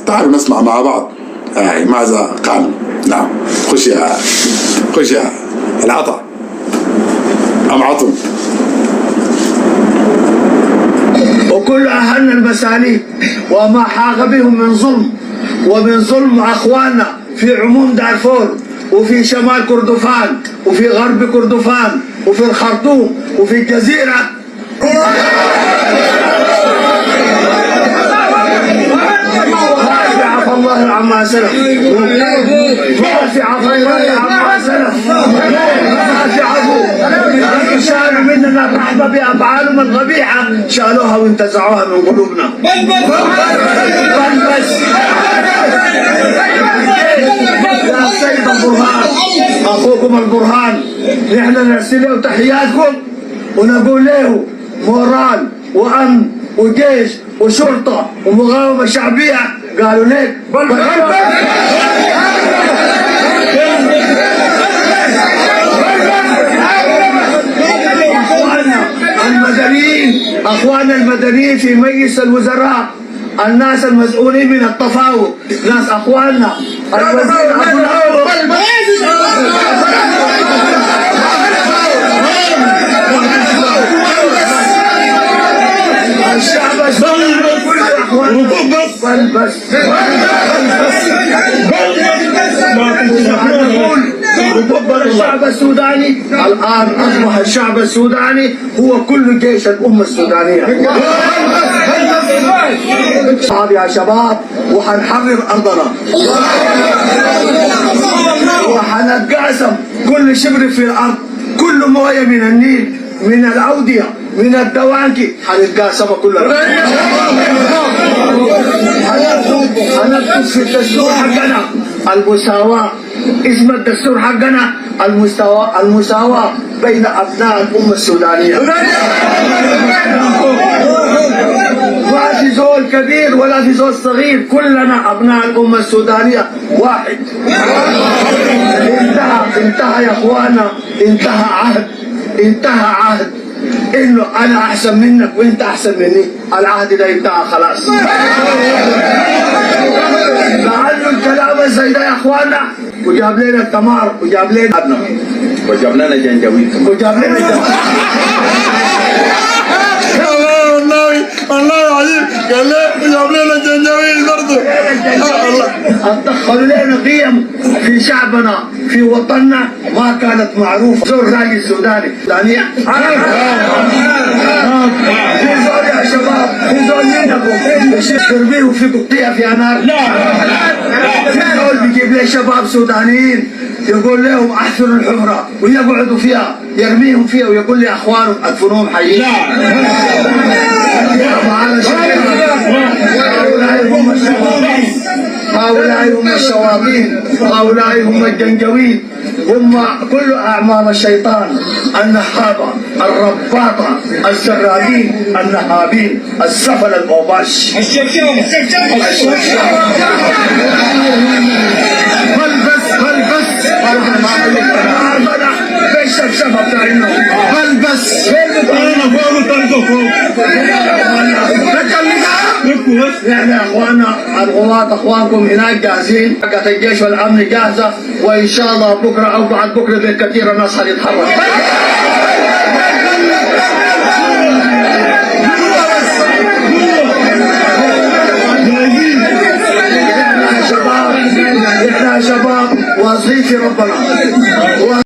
تعالوا نسمع مع بعض ماذا قال. نعم، خش يا العطا أم عطم. وكل أهلنا المساليب وما حاق بهم من ظلم ومن ظلم أخواننا في عموم دارفور وفي شمال كردفان وفي غرب كردفان وفي الخرطوم وفي الجزيرة. عفى الله عما سلف، عفى الله عما سلف، عفو. شالوا مننا الرحمة بأفعالهم القبيحة، شالوها وانتزعوها من قلوبنا. بس يا سيد البرهان، أخوكم البرهان، نحن نرسل له تحياتكم ونقول له مورال وأمن وجيش وشرطة ومقاومة شعبية. قالوا ليك أخواننا المدنيين في مجلس الوزراء، الناس المسؤولين من التفاوض، ناس أخواننا الوزير أبو الأول الشعب الشعب السوداني الآن أصبح الشعب السوداني هو كل جيش الأمة السودانية. يا شباب، وحنحرر أرضنا وحنتقاسم كل شبر في الأرض، كل موية من النيل، من الأودية، من الدوانكي، حنتقاسمها كلها. حنكتب في الدستور حقنا المساواة، اسم الدستور حقنا المساواة بين أبناء الأمة السودانية. ما في زول كبير ولا في زول صغير، كلنا أبناء الأمة السودانية واحد. انتهى يا اخوانا، انتهى عهد انه انا احسن منك وانت احسن مني. العهد ده انتهى خلاص. لعله الكلام زي ده يا اخوانا، وجاب لنا التمار وجاب لنا ابنا وجاب لنا جنجويل وجاب لنا والله العظيم قال لي وجاب لنا جنجويل برضه. دخلوا لنا قيم في شعبنا في وطننا ما كانت معروفه. زول راجل سوداني ثانية في زول يا شباب، في زول منكم تربيه في قطيع في انار. في زول بيجيب لي شباب سودانيين يقول لهم احفروا الحفره ويقعدوا فيها، يرميهم فيها ويقول لي اخوانهم ادفنوهم حيين. هؤلاء هم الشواطين، هؤلاء هم الجنجويد، هم كل أعمال الشيطان، النهابة، الرباطة، السرادين، النهابين، السفل الأوباش، نحن يا اخوانا القوات اخوانكم هناك جاهزين، حقت الجيش والامن جاهزه، وان شاء الله بكره او بعد بكره بالكثير الناس حتتحرك. احنا يا شباب واثقين في ربنا.